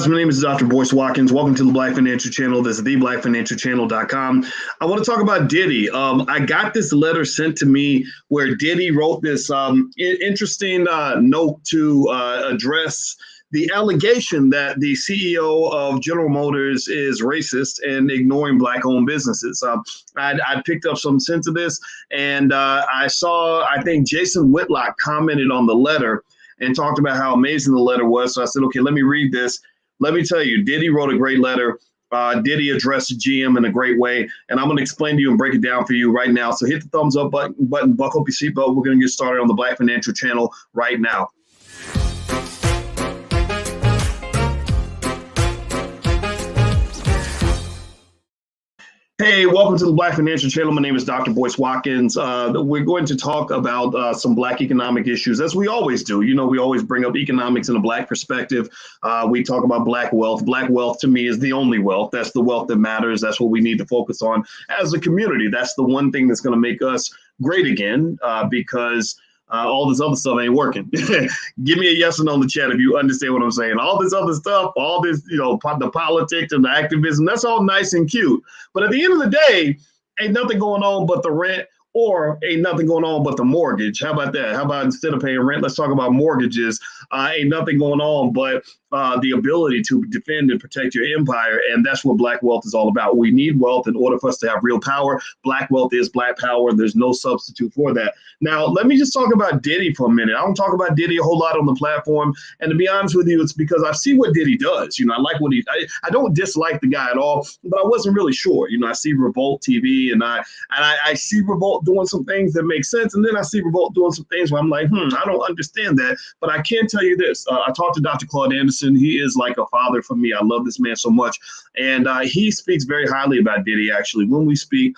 My name is Dr. Boyce Watkins. Welcome to the Black Financial Channel. This is theblackfinancialchannel.com. I want to talk about Diddy. I got this letter sent to me where Diddy wrote this interesting note to address the allegation that the CEO of General Motors is racist and ignoring Black-owned businesses. I picked up some sense of this, and I think Jason Whitlock commented on the letter and talked about how amazing the letter was. So I said, okay, let me read this. Let me tell you, Diddy wrote a great letter. Diddy addressed GM in a great way, and I'm going to explain to you and break it down for you right now. So hit the thumbs up button, buckle up your seatbelt. We're going to get started on the Black Financial Channel right now. Hey, welcome to the Black Financial Channel. My name is Dr. Boyce Watkins. We're going to talk about some Black economic issues, as we always do. You know, we always bring up economics in a Black perspective. We talk about Black wealth. Black wealth, to me, is the only wealth. That's the wealth that matters. That's what we need to focus on as a community. That's the one thing that's going to make us great again, because all this other stuff ain't working. Give me a yes or no in the chat if you understand what I'm saying. All this other stuff, all this, the politics and the activism, that's all nice and cute. But at the end of the day, ain't nothing going on but the rent, or ain't nothing going on but the mortgage. How about that? How about instead of paying rent, let's talk about mortgages. Ain't nothing going on but the ability to defend and protect your empire. And that's what Black wealth is all about. We need wealth in order for us to have real power. Black wealth is Black power. There's no substitute for that. Now, let me just talk about Diddy for a minute. I don't talk about Diddy a whole lot on the platform. And to be honest with you, it's because I see what Diddy does. I like what I don't dislike the guy at all, but I wasn't really sure. I see Revolt TV and I see Revolt doing some things that make sense. And then I see Revolt doing some things where I'm like, I don't understand that. But I can tell you this. I talked to Dr. Claude Anderson. He is like a father for me. I love this man so much. And he speaks very highly about Diddy, actually. When we speak,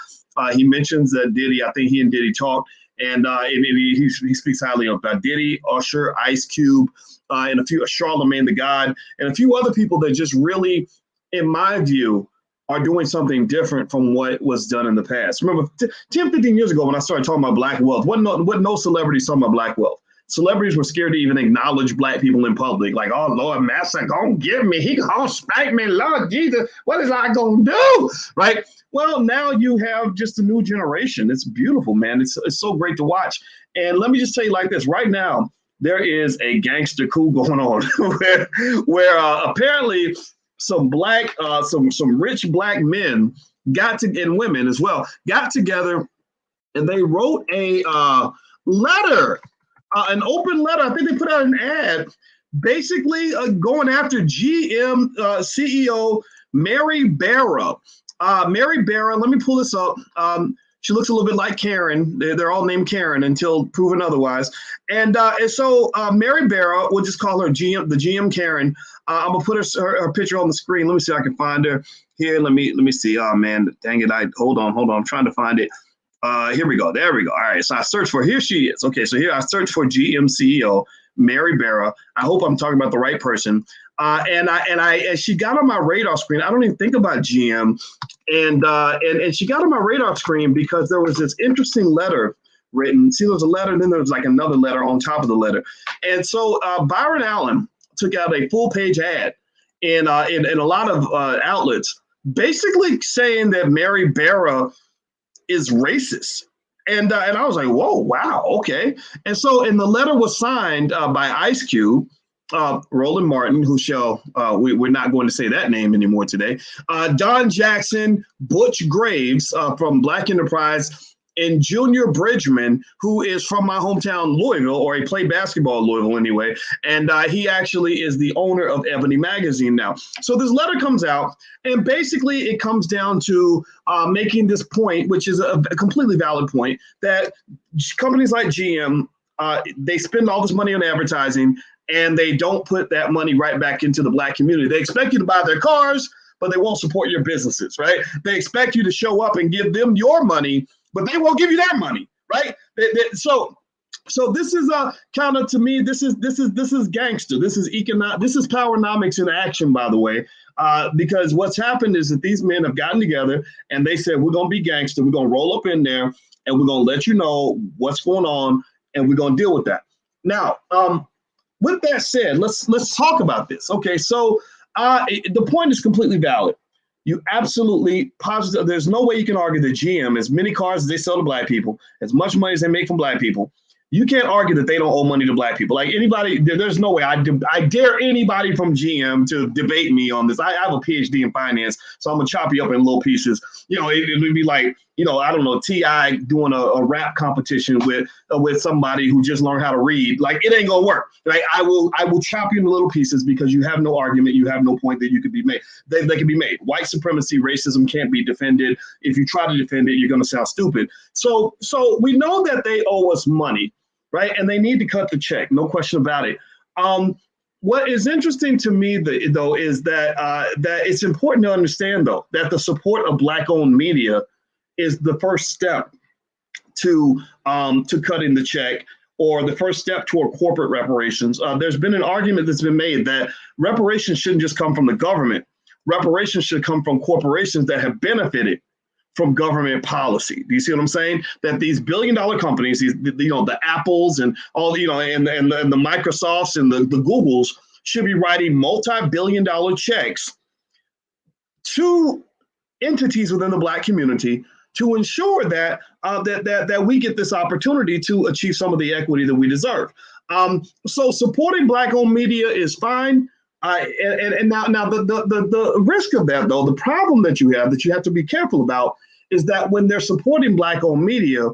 he mentions that Diddy, I think he and Diddy talked, and he speaks highly about Diddy, Usher, Ice Cube, and a few, Charlemagne the God, and a few other people that just really, in my view, are doing something different from what was done in the past. Remember, 10, 15 years ago when I started talking about Black wealth, wasn't no celebrities talking about Black wealth. Celebrities were scared to even acknowledge Black people in public. Like, oh, Lord, Master gonna get me. He gonna spank me. Lord Jesus, what is I gonna do? Right? Well, now you have just a new generation. It's beautiful, man. It's so great to watch. And let me just tell you like this. Right now, there is a gangster coup going on where apparently some rich Black men and women as well, got together and they wrote a letter. An open letter. I think they put out an ad basically going after GM CEO Mary Barra. Mary Barra, let me pull this up. She looks a little bit like Karen. They're all named Karen until proven otherwise. And so Mary Barra, we'll just call her the GM Karen. I'm gonna put her picture on the screen. Let me see if I can find her here. Let me see. Oh man, dang it! Hold on. I'm trying to find it. Here we go. There we go. All right. So I searched for, here she is. Okay. So here I searched for GM CEO Mary Barra. I hope I'm talking about the right person. And she got on my radar screen. I don't even think about GM. And she got on my radar screen because there was this interesting letter written. See, there was a letter, and then there was like another letter on top of the letter. And so Byron Allen took out a full page ad in a lot of outlets, basically saying that Mary Barra is racist. And I was like, whoa, wow, okay. And so, and the letter was signed by Ice Cube, Roland Martin, who we're not going to say that name anymore today, Don Jackson, Butch Graves from Black Enterprise, and Junior Bridgman, who is from my hometown, Louisville, or he played basketball in Louisville anyway. And he actually is the owner of Ebony Magazine now. So this letter comes out, and basically it comes down to making this point, which is a completely valid point, that companies like GM, they spend all this money on advertising, and they don't put that money right back into the Black community. They expect you to buy their cars, but they won't support your businesses, right? They expect you to show up and give them your money, but they won't give you that money, right? So this is kind of, to me, this is gangster. This is powernomics in action, by the way, because what's happened is that these men have gotten together and they said, we're gonna be gangster. We're gonna roll up in there and we're gonna let you know what's going on, and we're gonna deal with that. Now, with that said, let's talk about this. Okay, so The point is completely valid. You absolutely positive. There's no way you can argue that GM, as many cars as they sell to black people, as much money as they make from black people, you can't argue that they don't owe money to black people. Like anybody, there's no way I dare anybody from GM to debate me on this. I have a PhD in finance, so I'm gonna chop you up in little pieces. It would be like, I don't know, T.I. doing a rap competition with somebody who just learned how to read. Like it ain't gonna work. Right? I will chop you into little pieces because you have no argument, you have no point that you could be made. They can be made. White supremacy, racism can't be defended. If you try to defend it, you're gonna sound stupid. So we know that they owe us money. Right. And they need to cut the check. No question about it. What is interesting to me, though, is that it's important to understand, though, that the support of Black-owned media is the first step to cutting the check, or the first step toward corporate reparations. There's been an argument that's been made that reparations shouldn't just come from the government. Reparations should come from corporations that have benefited from government policy. Do you see what I'm saying? That these billion-dollar companies, the Apples and all, and the Microsofts and the Googles should be writing multi-billion-dollar checks to entities within the Black community to ensure that that we get this opportunity to achieve some of the equity that we deserve. So supporting Black-owned media is fine. And now the risk of that, though, the problem that you have to be careful about is that when they're supporting Black-owned media,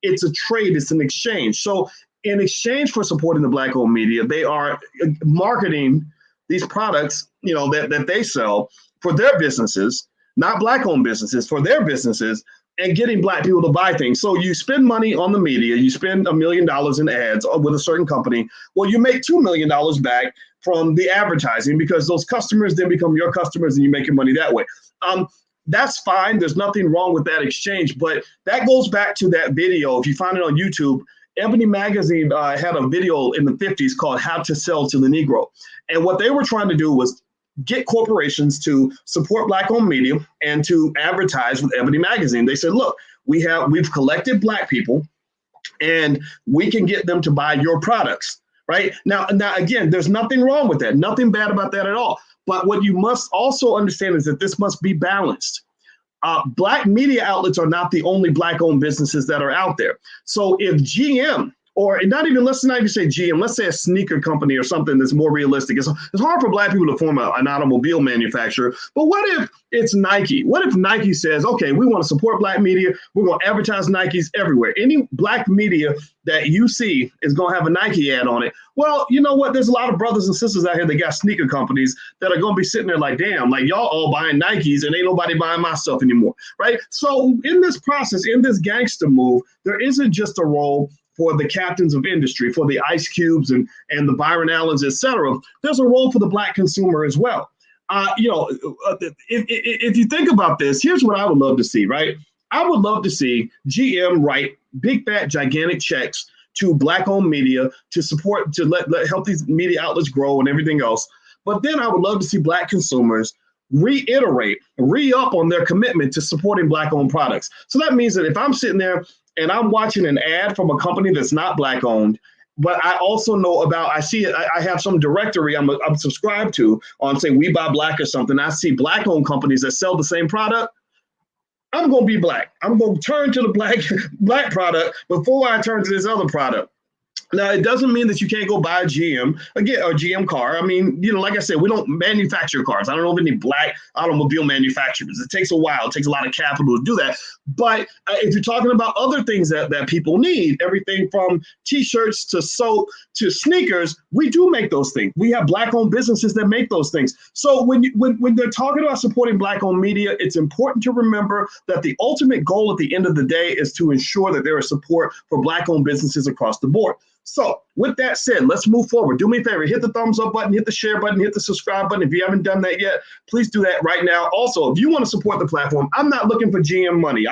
it's a trade, it's an exchange. So in exchange for supporting the Black-owned media, they are marketing these products, that they sell for their businesses, not Black-owned businesses, for their businesses, and getting Black people to buy things. So you spend money on the media, you spend $1 million in ads with a certain company. Well, you make $2 million back from the advertising because those customers then become your customers and you make your money that way. That's fine. There's nothing wrong with that exchange, but that goes back to that video. If you find it on YouTube, Ebony Magazine had a video in the 50s called How to Sell to the Negro. And what they were trying to do was get corporations to support Black-owned media and to advertise with Ebony Magazine. They said, look, we've collected Black people and we can get them to buy your products. Right now, again, there's nothing wrong with that. Nothing bad about that at all. But what you must also understand is that this must be balanced. Black media outlets are not the only Black-owned businesses that are out there. So if GM, or let's not even say GM, let's say a sneaker company or something that's more realistic. It's hard for Black people to form an automobile manufacturer. But what if it's Nike? What if Nike says, okay, we want to support Black media. We're going to advertise Nikes everywhere. Any Black media that you see is going to have a Nike ad on it. Well, you know what? There's a lot of brothers and sisters out here that got sneaker companies that are going to be sitting there like, damn, like y'all all buying Nikes and ain't nobody buying my stuff anymore. Right. So in this process, in this gangster move, there isn't just a role for the captains of industry, for the Ice Cubes and the Byron Allens, et cetera. There's a role for the Black consumer as well. If you think about this, here's what I would love to see, right? I would love to see GM write big, fat, gigantic checks to Black-owned media to support, to let help these media outlets grow and everything else. But then I would love to see Black consumers re-up on their commitment to supporting Black-owned products. So that means that if I'm sitting there and I'm watching an ad from a company that's not Black-owned, but I also know about, I have some directory I'm subscribed to on, say, We Buy Black or something. I see Black-owned companies that sell the same product. I'm going to be Black. I'm going to turn to the black product before I turn to this other product. Now, it doesn't mean that you can't go buy a GM, again, or GM car. I mean, like I said, we don't manufacture cars. I don't know of any Black automobile manufacturers. It takes a while. It takes a lot of capital to do that. But if you're talking about other things that people need, everything from T-shirts to soap to sneakers, we do make those things. We have Black-owned businesses that make those things. So when they're talking about supporting Black-owned media, it's important to remember that the ultimate goal at the end of the day is to ensure that there is support for Black-owned businesses across the board. So with that said, let's move forward. Do me a favor, hit the thumbs up button, hit the share button, hit the subscribe button. If you haven't done that yet, please do that right now. Also, if you want to support the platform, I'm not looking for GM money.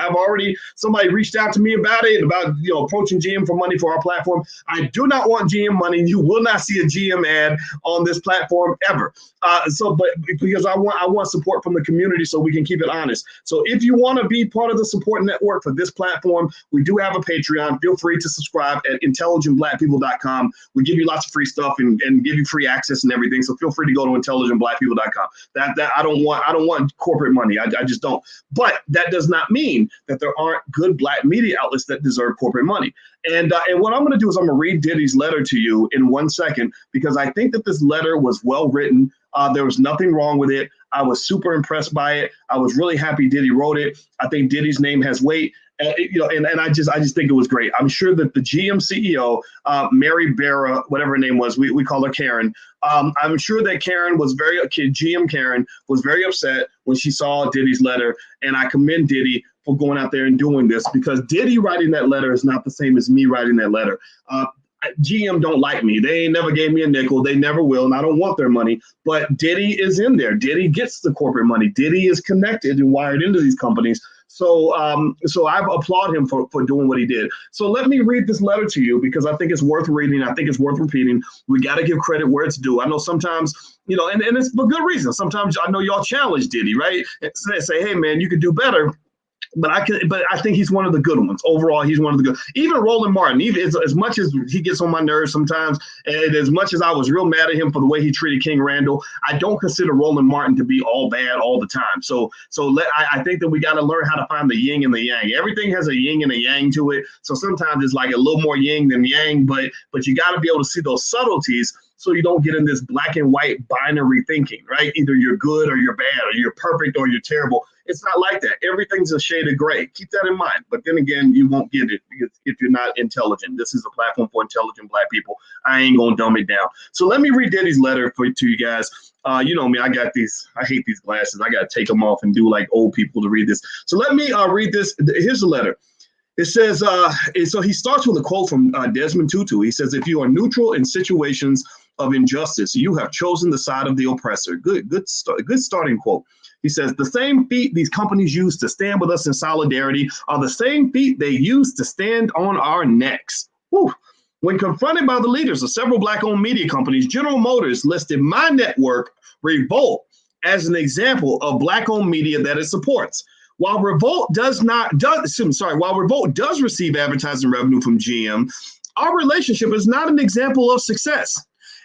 Somebody reached out to me about it, about approaching GM for money for our platform. I do not want GM money. You will not see a GM ad on this platform ever. But because I want support from the community so we can keep it honest. So if you want to be part of the support network for this platform, we do have a Patreon. Feel free to subscribe at intelligentblackpeople.com. intelligentblackpeople.com. We give you lots of free stuff and give you free access and everything. So feel free to go to intelligentblackpeople.com. That I don't want corporate money. I just don't. But that does not mean that there aren't good black media outlets that deserve corporate money. And what I'm going to do is I'm going to read Diddy's letter to you in 1 second, because I think that this letter was well written. There was nothing wrong with it. I was super impressed by it. I was really happy Diddy wrote it. I think Diddy's name has weight. And I just think it was great. I'm sure that the GM CEO, Mary Barra, whatever her name was, we call her Karen. I'm sure that GM Karen was very upset when she saw Diddy's letter. And I commend Diddy for going out there and doing this, because Diddy writing that letter is not the same as me writing that letter. GM don't like me. They ain't never gave me a nickel. They never will, and I don't want their money. But Diddy is in there. Diddy gets the corporate money. Diddy is connected and wired into these companies. So I applaud him for doing what he did. So let me read this letter to you, because I think it's worth reading. I think it's worth repeating. We got to give credit where it's due. I know sometimes, and it's for good reason. Sometimes I know y'all challenge Diddy, right? And say, hey, man, you could do better. But I think he's one of the good ones. Overall, he's one of the good. Even Roland Martin, even as much as he gets on my nerves sometimes, and as much as I was real mad at him for the way he treated King Randall, I don't consider Roland Martin to be all bad all the time. I think that we got to learn how to find the yin and the yang. Everything has a yin and a yang to it. So sometimes it's like a little more yin than yang, but you got to be able to see those subtleties, so you don't get in this black and white binary thinking, right? Either you're good or you're bad, or you're perfect or you're terrible. It's not like that. Everything's a shade of gray. Keep that in mind. But then again, you won't get it if you're not intelligent. This is a platform for intelligent black people. I ain't going to dumb it down. So let me read Diddy's letter to you guys. You know me, I hate these glasses. I got to take them off and do like old people to read this. So let me read this. Here's the letter. It says, so he starts with a quote from Desmond Tutu. He says, if you are neutral in situations of injustice, you have chosen the side of the oppressor. Good starting quote. He says, the same feet these companies use to stand with us in solidarity are the same feet they use to stand on our necks. Whew. When confronted by the leaders of several black-owned media companies, General Motors listed my network, Revolt, as an example of black-owned media that it supports. While Revolt does receive advertising revenue from GM, our relationship is not an example of success.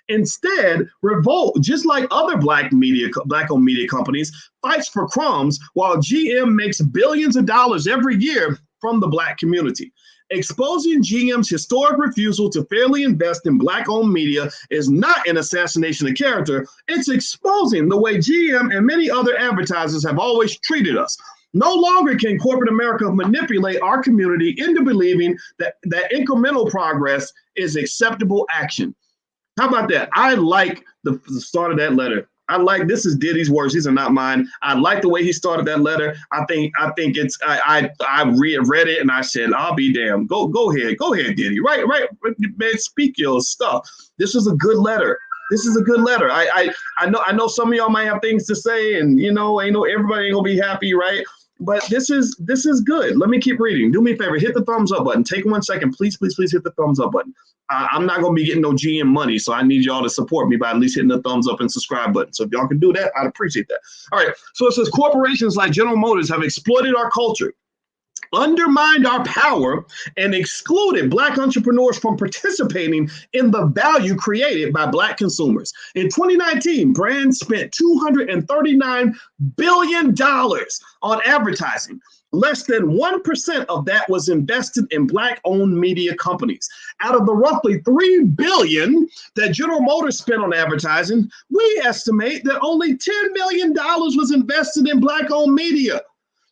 Instead, Revolt, just like other black-owned media companies, fights for crumbs, while GM makes billions of dollars every year from the black community. Exposing GM's historic refusal to fairly invest in black-owned media is not an assassination of character. It's exposing the way GM and many other advertisers have always treated us. No longer can corporate America manipulate our community into believing that incremental progress is acceptable action. How about that? I like the start of that letter. This is Diddy's words. These are not mine. I like the way he started that letter. I think it's, I read it and I said, I'll be damned. Go ahead, Diddy. Right, man, speak your stuff. This is a good letter. I know some of y'all might have things to say, and everybody ain't gonna be happy, right? But this is good. Let me keep reading. Do me a favor, hit the thumbs up button. Take 1 second, please hit the thumbs up button. I'm not going to be getting no GM money, so I need y'all to support me by at least hitting the thumbs up and subscribe button. So if y'all can do that, I'd appreciate that. All right, so it says corporations like General Motors have exploited our culture, undermined our power, and excluded black entrepreneurs from participating in the value created by black consumers. In 2019, brands spent $239 billion on advertising. Less than 1% of that was invested in black-owned media companies. Out of the roughly $3 billion that General Motors spent on advertising, we estimate that only $10 million was invested in black-owned media.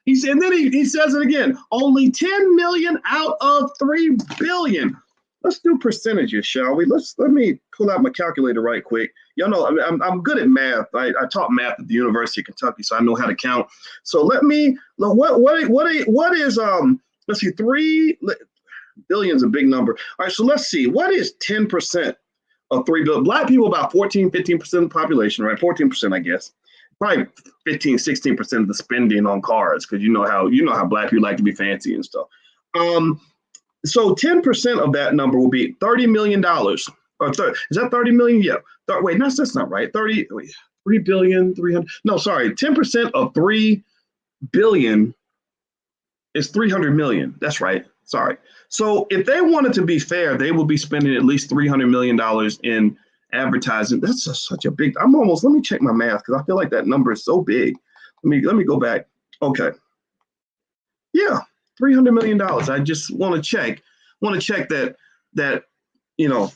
He said, and then he says it again, only 10 million out of 3 billion. Let's do percentages, shall we? Let me pull out my calculator right quick. Y'all know I'm good at math. I taught math at the University of Kentucky, so I know how to count. So what is let's see, 3 billion is a big number. All right, so let's see, what is 10% of 3 billion? Black people about 15% of the population, right? 14%, I guess. Probably 15-16% of the spending on cars, because you know how black people like to be fancy and stuff. So 10% of that number will be $30 million. Or is that 30 million? Yeah. Wait, no, that's not right. 3 billion, 300. No, sorry. 10% of 3 billion is 300 million. That's right. Sorry. So if they wanted to be fair, they would be spending at least $300 million in advertising. That's such a big, let me check my math because I feel like that number is so big. Let me go back. Okay. Yeah, $300 million. I just want to check that, you know,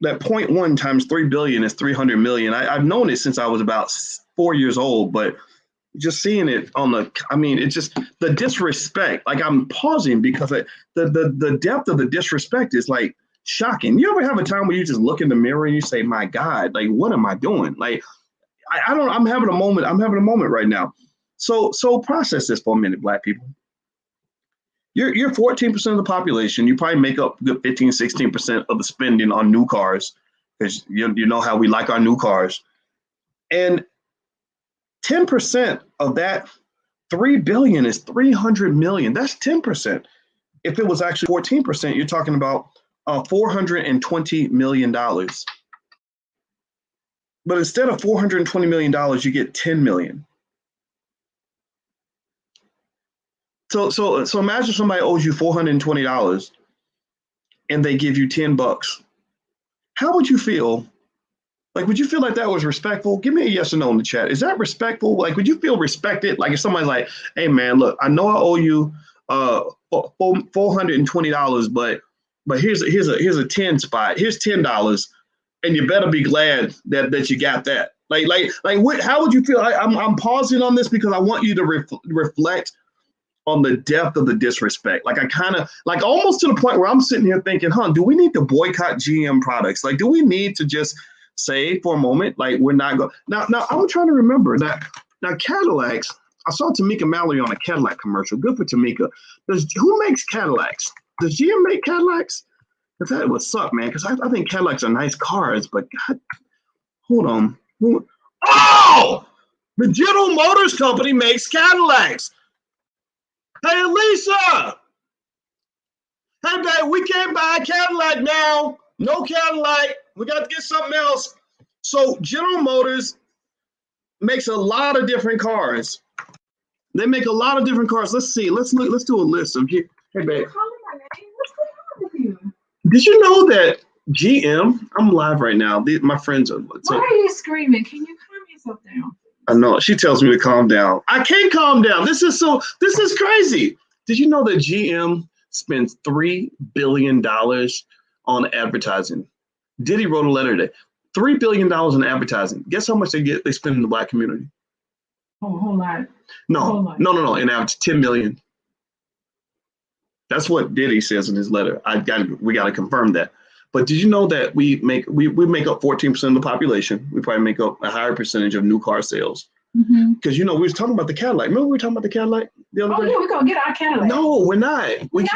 that 0.1 times 3 billion is 300 million. I've known it since I was about 4 years old, but just seeing it it's just the disrespect. Like I'm pausing because the depth of the disrespect is like shocking. You ever have a time where you just look in the mirror and you say, my God, like, what am I doing? Like, I'm having a moment. I'm having a moment right now. So process this for a minute, Black people. You're 14% of the population. You probably make up good 15, 16% of the spending on new cars because you know how we like our new cars. And 10% of that 3 billion is 300 million. That's 10%. If it was actually 14%, you're talking about $420 million. But instead of $420 million, you get 10 million. So imagine somebody owes you $420 and they give you $10. How would you feel? Like, would you feel like that was respectful? Give me a yes or no in the chat. Is that respectful? Like, would you feel respected? Like if somebody's like, hey man, look, I know I owe you $420, but here's a 10 spot. Here's $10, and you better be glad that you got that. Like what? How would you feel? I'm pausing on this because I want you to reflect on the depth of the disrespect. Like I kind of like almost to the point where I'm sitting here thinking, do we need to boycott GM products? Like, do we need to just say for a moment, like we're not going now I'm trying to remember that now Cadillacs, I saw Tamika Mallory on a Cadillac commercial. Good for Tamika. Who makes Cadillacs? Does GM make Cadillacs? Because that would suck, man, because I think Cadillacs are nice cars, but God, hold on. Oh, the General Motors Company makes Cadillacs. Hey, Lisa. Hey, babe, we can't buy a Cadillac now. No Cadillac. We got to get something else. So General Motors makes a lot of different cars. They make a lot of different cars. Let's see. Let's look. Let's do a list of. Hey, babe. What's going on with you? Did you know that GM? I'm live right now. My friends are. Why are you screaming? Can you calm yourself down? I know. She tells me to calm down. I can't calm down. This is crazy. Did you know that GM spends $3 billion on advertising? Diddy wrote a letter today. $3 billion in advertising. Guess how much they spend in the Black community? Oh, a whole lot. No. In average, 10 million. That's what Diddy says in his letter. We got to confirm that. But did you know that we make up 14% of the population? We probably make up a higher percentage of new car sales. Because we were talking about the Cadillac. Remember we were talking about the Cadillac the other day? Oh yeah, we're gonna get our Cadillac. No, we're not. We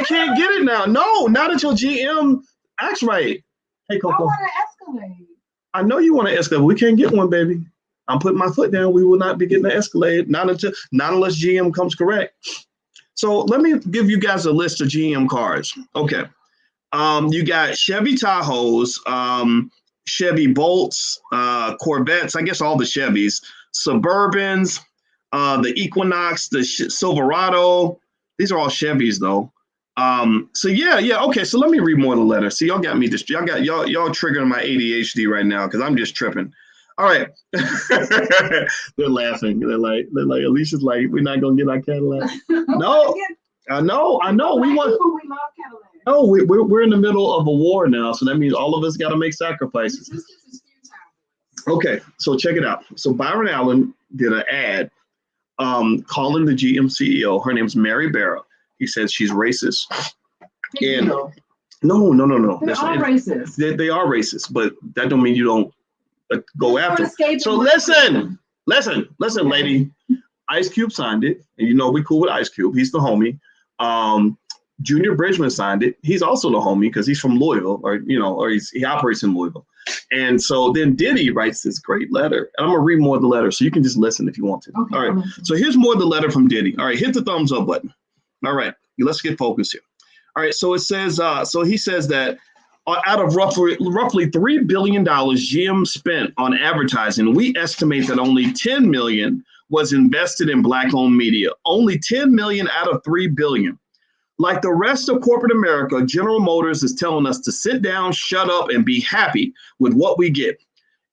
can't get it now. No, not until GM acts right. Hey, Coco. I want an Escalade. I know you want an Escalade. We can't get one, baby. I'm putting my foot down. We will not be getting an Escalade. Not unless GM comes correct. So let me give you guys a list of GM cars. Okay. You got Chevy Tahoes, Chevy Bolts, Corvettes, I guess all the Chevys, Suburbans, the Equinox, the Silverado. These are all Chevys though. So yeah. Okay. So let me read more of the letter. See, y'all got me just, y'all triggering my ADHD right now because I'm just tripping. All right. They're laughing. They're like, Alicia's like, we're not going to get our Cadillac. No, I know. We love Cadillac. No, we're in the middle of a war now. So that means all of us got to make sacrifices. Okay. So check it out. So Byron Allen did an ad calling the GM CEO. Her name's Mary Barra. He says she's racist. And no. They are racist. They are racist, but that don't mean you don't go after. So listen, lady. Ice Cube signed it, and we cool with Ice Cube. He's the homie. Junior Bridgman signed it. He's also the homie because he's from Louisville, or he operates in Louisville. And so then Diddy writes this great letter, and I'm gonna read more of the letter, so you can just listen if you want to. Okay, all right. So here's more of the letter from Diddy. All right, hit the thumbs up button. All right, let's get focused here. All right, so it says. So he says that. Out of roughly $3 billion GM spent on advertising, we estimate that only $10 million was invested in Black-owned media. Only $10 million out of $3 billion. Like the rest of corporate America, General Motors is telling us to sit down, shut up, and be happy with what we get.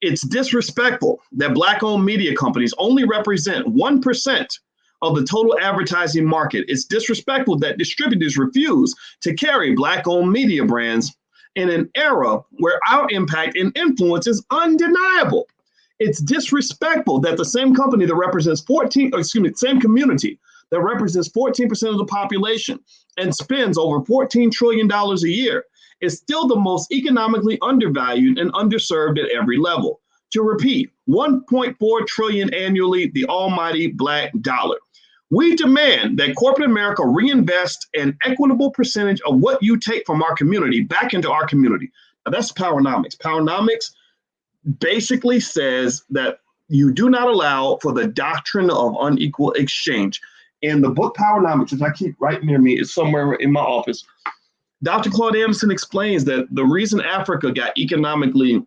It's disrespectful that Black-owned media companies only represent 1% of the total advertising market. It's disrespectful that distributors refuse to carry Black-owned media brands in an era where our impact and influence is undeniable. It's disrespectful that the same company that represents same community that represents 14% of the population and spends over $14 trillion a year is still the most economically undervalued and underserved at every level. To repeat, 1.4 trillion annually, the almighty black dollar. We demand that corporate America reinvest an equitable percentage of what you take from our community back into our community. Now, that's Powernomics. Powernomics basically says that you do not allow for the doctrine of unequal exchange. In the book Powernomics, which I keep right near me, is somewhere in my office, Dr. Claude Anderson explains that the reason Africa got economically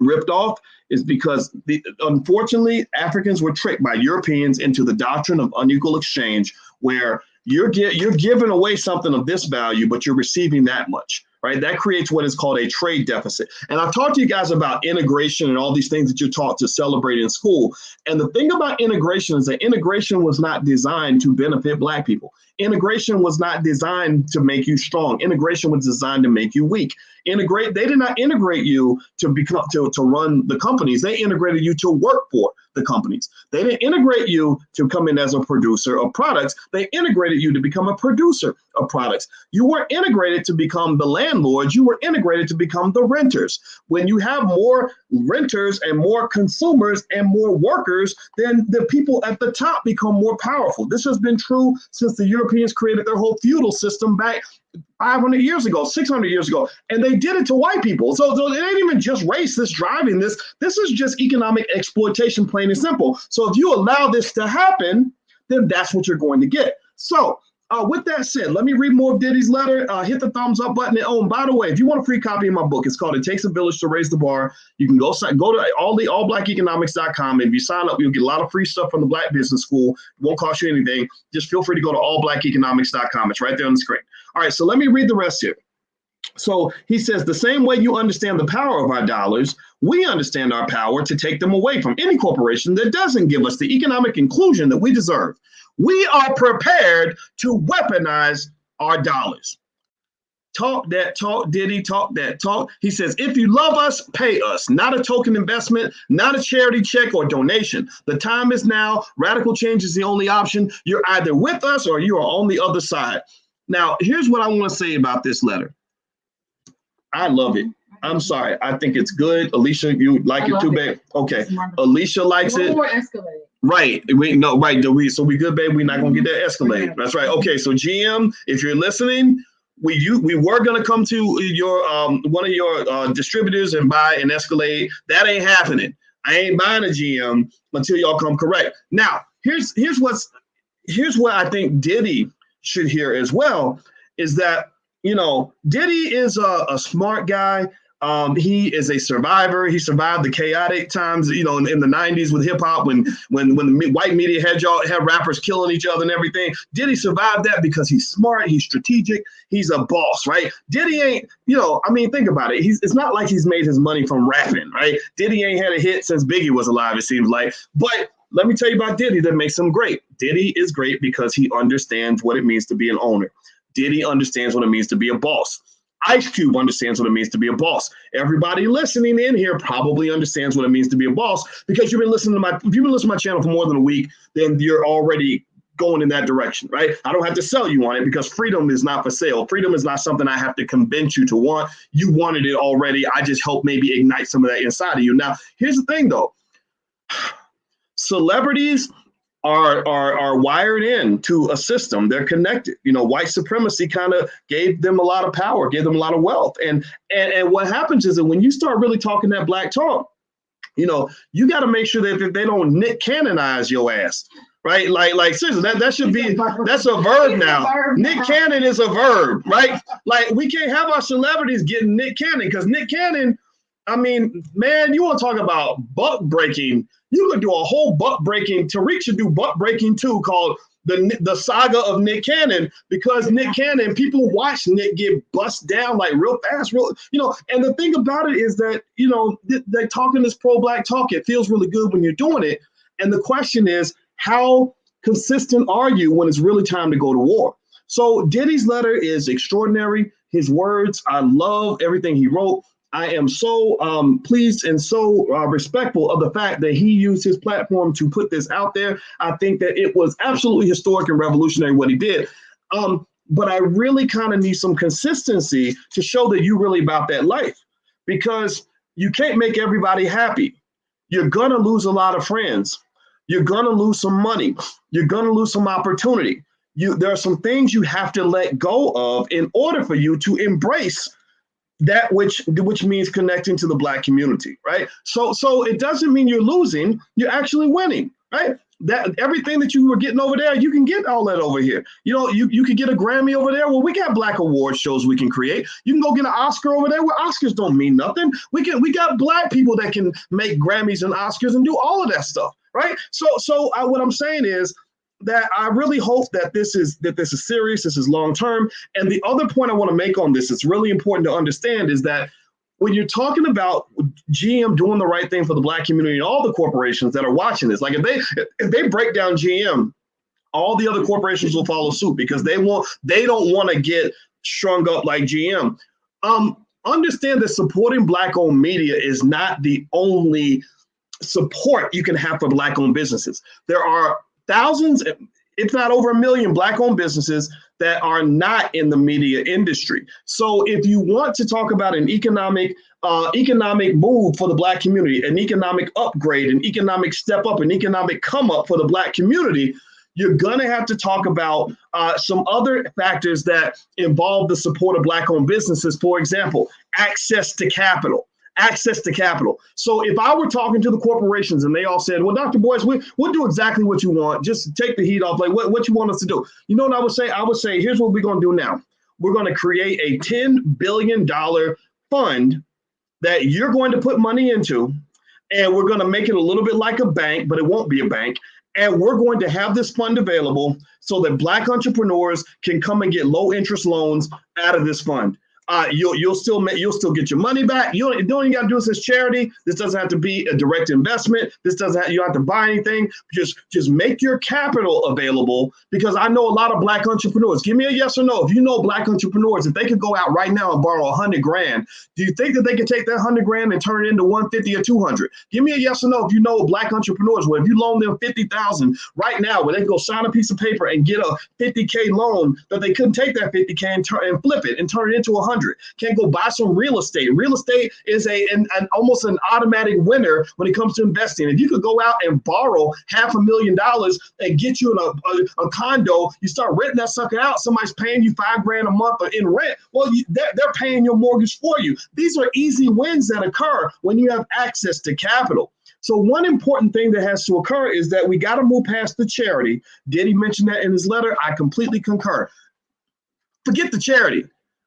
ripped off is because, unfortunately, Africans were tricked by Europeans into the doctrine of unequal exchange, where you're giving away something of this value, but you're receiving that much. Right? That creates what is called a trade deficit. And I've talked to you guys about integration and all these things that you're taught to celebrate in school. And the thing about integration is that integration was not designed to benefit Black people. Integration was not designed to make you strong. Integration was designed to make you weak. They did not integrate you to run the companies. They integrated you to work for the companies. They didn't integrate you to come in as a producer of products. They integrated you to become a producer of products. You weren't integrated to become the landlords. You were integrated to become the renters. When you have more renters and more consumers and more workers, then the people at the top become more powerful. This has been true since the Europeans created their whole feudal system back 500 years ago, 600 years ago, and they did it to white people. So it ain't even just race that's driving this. This is just economic exploitation, plain and simple. So if you allow this to happen, then that's what you're going to get. So with that said, let me read more of Diddy's letter. Hit the thumbs up button. And, and by the way, if you want a free copy of my book, it's called It Takes a Village to Raise the Bar. You can go to allblackeconomics.com. And if you sign up, you'll get a lot of free stuff from the Black Business School. It won't cost you anything. Just feel free to go to allblackeconomics.com. It's right there on the screen. All right, so let me read the rest here. So he says, the same way you understand the power of our dollars, we understand our power to take them away from any corporation that doesn't give us the economic inclusion that we deserve. We are prepared to weaponize our dollars. Talk that talk, Diddy, talk that talk. He says, if you love us, pay us. Not a token investment, not a charity check or donation. The time is now. Radical change is the only option. You're either with us or you are on the other side. Now, here's what I want to say about this letter. I love it. I'm sorry. I think it's good. Alicia, you like it too, babe? Okay. Alicia likes it. More Escalade. Right. Right. So we good, babe. We're not gonna get that Escalade. That's right. Okay. So GM, if you're listening, we were gonna come to your one of your distributors and buy an Escalade. That ain't happening. I ain't buying a GM until y'all come correct. Now, here's what I think Diddy should hear as well, is that, Diddy is a smart guy. He is a survivor. He survived the chaotic times, in the 90s with hip hop when the white media had rappers killing each other and everything. Diddy survived that because he's smart, he's strategic, he's a boss, right? Diddy ain't, think about it. It's not like he's made his money from rapping, right? Diddy ain't had a hit since Biggie was alive, it seems like. But let me tell you about Diddy that makes him great. Diddy is great because he understands what it means to be an owner. Diddy understands what it means to be a boss. Ice Cube understands what it means to be a boss. Everybody listening in here probably understands what it means to be a boss, because if you've been listening to my channel for more than a week, then you're already going in that direction, right? I don't have to sell you on it, because freedom is not for sale. Freedom is not something I have to convince you to want. You wanted it already. I just help maybe ignite some of that inside of you. Now, here's the thing though. Celebrities are wired into a system. They're connected. White supremacy kind of gave them a lot of power, gave them a lot of wealth. And what happens is that when you start really talking that black talk, you got to make sure that they don't Nick Cannonize your ass, right? Like seriously, that should be, that's a verb now. Nick Cannon is a verb, right? Like, we can't have our celebrities getting Nick Cannon, because Nick Cannon, man, you want to talk about buck breaking. You could do a whole buck breaking. Tariq should do buck breaking too, called the saga of Nick Cannon, because Nick Cannon, people watch Nick get bust down like real fast, and the thing about it is that, they're talking this pro-black talk. It feels really good when you're doing it. And the question is, how consistent are you when it's really time to go to war? So Diddy's letter is extraordinary. His words, I love everything he wrote. I am so pleased and so respectful of the fact that he used his platform to put this out there. I think that it was absolutely historic and revolutionary what he did. But I really kind of need some consistency to show that you're really about that life, because you can't make everybody happy. You're going to lose a lot of friends. You're going to lose some money. You're going to lose some opportunity. There are some things you have to let go of in order for you to embrace that which means connecting to the Black community, right? So it doesn't mean you're losing, you're actually winning, right? That everything that you were getting over there, you can get all that over here. You can get a Grammy over there. Well, we got Black award shows we can create. You can go get an Oscar over there where Oscars don't mean nothing. We got Black people that can make Grammys and Oscars and do all of that stuff, right? So what I'm saying is that I really hope that this is serious, this is long term. And the other point I want to make on this, it's really important to understand, is that when you're talking about GM doing the right thing for the Black community and all the corporations that are watching this, like if they break down GM, all the other corporations will follow suit, because they don't want to get strung up like GM. Understand that supporting Black-owned media is not the only support you can have for Black-owned businesses. There are thousands, if not over 1 million Black-owned businesses that are not in the media industry. So if you want to talk about an economic move for the Black community, an economic upgrade, an economic step up, an economic come up for the Black community, you're going to have to talk about some other factors that involve the support of Black-owned businesses. For example, access to capital. So if I were talking to the corporations and they all said, well, Dr. Boyce, we'll do exactly what you want. Just take the heat off. Like what you want us to do? You know what I would say? I would say, here's what we're going to do now. We're going to create a $10 billion fund that you're going to put money into, and we're going to make it a little bit like a bank, but it won't be a bank. And we're going to have this fund available so that Black entrepreneurs can come and get low interest loans out of this fund. You'll still get your money back. You don't even got to do this as charity. This doesn't have to be a direct investment. You don't have to buy anything. Just make your capital available, because I know a lot of Black entrepreneurs. Give me a yes or no. If you know Black entrepreneurs, if they could go out right now and borrow $100,000, do you think that they could take that $100,000 and turn it into 150 or 200? Give me a yes or no if you know Black entrepreneurs. Well, if you loan them $50,000 right now, where they can go sign a piece of paper and get a $50K loan, that they couldn't take that $50K and flip it and turn it into 100. Can't go buy some real estate. Real estate is an almost an automatic winner when it comes to investing. If you could go out and borrow $500,000 and get you a condo, you start renting that sucker out. Somebody's paying you $5,000 a month in rent. Well, they're paying your mortgage for you. These are easy wins that occur when you have access to capital. So one important thing that has to occur is that we got to move past the charity. Diddy mentioned that in his letter. I completely concur. Forget the charity.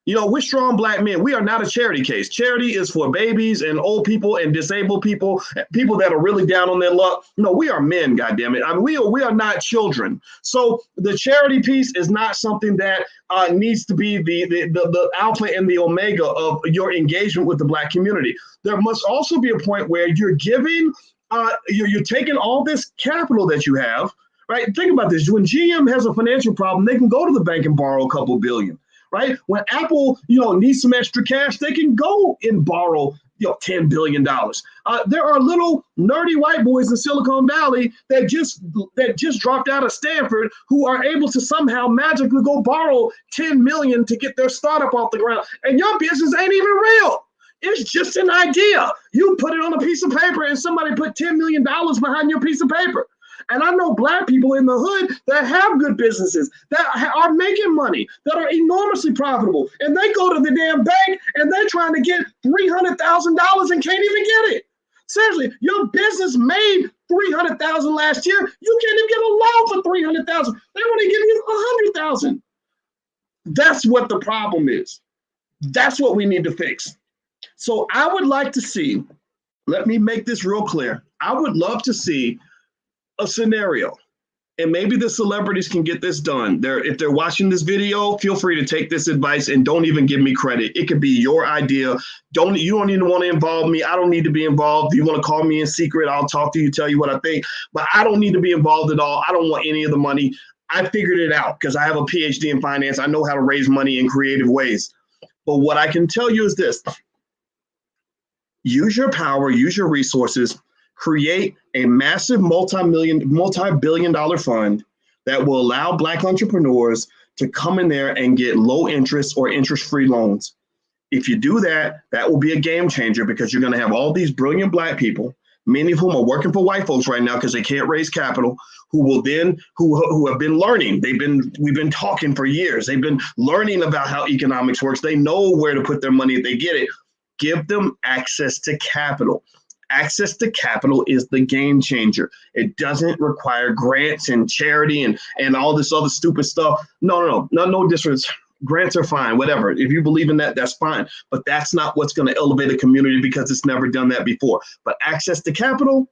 We're strong Black men. We are not a charity case. Charity is for babies and old people and disabled people, people that are really down on their luck. We are men, goddammit. I mean, we are not children. So the charity piece is not something that needs to be the alpha and the omega of your engagement with the Black community. There must also be a point where you're giving, you're taking all this capital that you have, right? Think about this. When GM has a financial problem, they can go to the bank and borrow a couple billion. Right? When Apple, needs some extra cash, they can go and borrow, $10 billion. There are little nerdy white boys in Silicon Valley that just dropped out of Stanford who are able to somehow magically go borrow 10 million to get their startup off the ground. And your business ain't even real. It's just an idea. You put it on a piece of paper and somebody put $10 million behind your piece of paper. And I know Black people in the hood that have good businesses, that are making money, that are enormously profitable. And they go to the damn bank and they're trying to get $300,000 and can't even get it. Seriously, your business made $300,000 last year. You can't even get a loan for $300,000. They want to give you $100,000. That's what the problem is. That's what we need to fix. So I would like to see, let me make this real clear. I would love to see a scenario And maybe the celebrities can get this done. If they're watching this video, feel free to take this advice and don't even give me credit. It could be your idea. You don't even want to involve me. I don't need to be involved. If you want to call me in secret, I'll talk to you, tell you what I think. But I don't need to be involved at all. I don't want any of the money. I figured it out because I have a PhD in finance. I know how to raise money in creative ways. But what I can tell you is this. Use your power, use your resources, create a massive multi-billion dollar fund that will allow Black entrepreneurs to come in there and get low interest or interest-free loans. If you do that, that will be a game changer because you're going to have all these brilliant Black people, many of whom are working for white folks right now because they can't raise capital, who have been learning. We've been talking for years. They've been learning about how economics works. They know where to put their money if they get it. Give them access to capital. Access to capital is the game changer. It doesn't require grants and charity and all this other stupid stuff. No difference. Grants are fine, whatever. If you believe in that, that's fine. But that's not what's going to elevate a community because it's never done that before. But access to capital,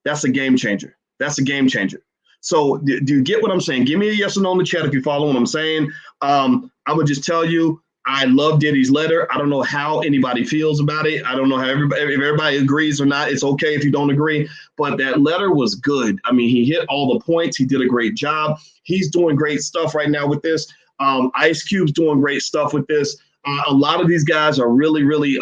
that's a game changer. That's a game changer. So do you get what I'm saying? Give me a yes or no in the chat if you follow what I'm saying. I would just tell you, I love Diddy's letter. I don't know how anybody feels about it. I don't know if everybody agrees or not. It's okay if you don't agree, but that letter was good. I mean, he hit all the points. He did a great job. He's doing great stuff right now with this. Ice Cube's doing great stuff with this. A lot of these guys are really,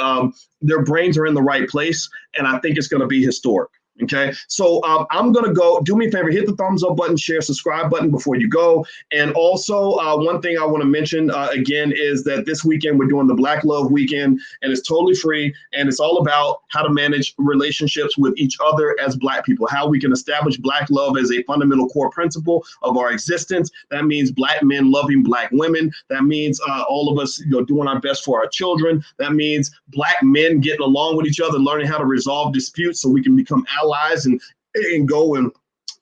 their brains are in the right place, and I think it's going to be historic. Okay, so I'm going to go. Do me a favor, hit the thumbs up button, share, subscribe button before you go. And also one thing I want to mention again is that this weekend we're doing the Black Love Weekend, and it's totally free. And it's all about how to manage relationships with each other as Black people, how we can establish Black love as a fundamental core principle of our existence. That means Black men loving Black women. That means all of us doing our best for our children. That means Black men getting along with each other, learning how to resolve disputes so we can become allies and go and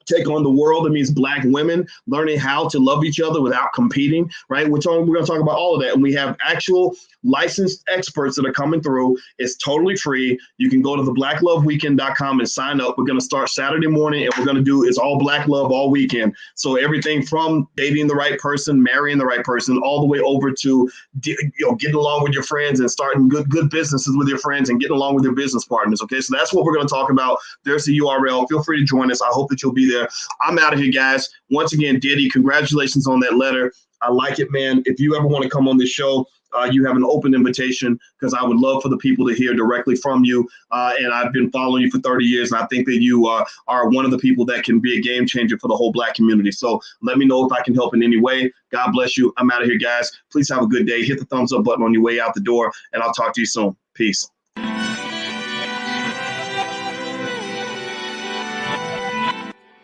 take on the world. It means Black women learning how to love each other without competing, right? We're going to talk about all of that. And we have actual licensed experts that are coming through. It's totally free. You can go to theblackloveweekend.com and sign up. We're going to start Saturday morning, and we're going to do it's all Black love all weekend. So everything from dating the right person, marrying the right person, all the way over to getting along with your friends and starting good businesses with your friends and getting along with your business partners. Okay, so that's what we're going to talk about. There's the URL. Feel free to join us. I hope that you'll be there. I'm out of here, guys. Once again, Diddy, congratulations on that letter. I like it, man. If you ever want to come on this show, you have an open invitation because I would love for the people to hear directly from you. And I've been following you for 30 years, and I think that you are one of the people that can be a game changer for the whole Black community. So let me know if I can help in any way. God bless you. I'm out of here, guys. Please have a good day. Hit the thumbs up button on your way out the door, and I'll talk to you soon. Peace.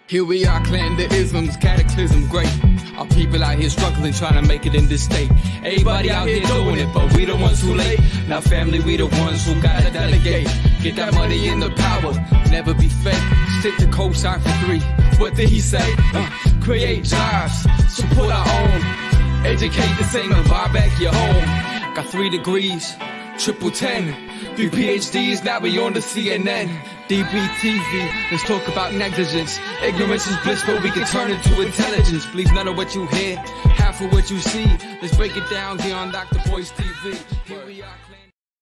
Here we are, clan the isms, cataclysm, great. Our people out here struggling, trying to make it in this state. Everybody out here doing it, but we the ones who late. Now family, we the ones who gotta delegate. Get that money in the power, never be fake. Stick to cosign for 3. What did he say? Create jobs, support our own. Educate the same and buy back your home. Got 3 degrees, triple 10. 3 PhDs, now we on the CNN. DBTV, let's talk about negligence. Ignorance is bliss, but we can turn it to intelligence. Believe none of what you hear, half of what you see. Let's break it down here on Dr. Boyce TV. Here we are.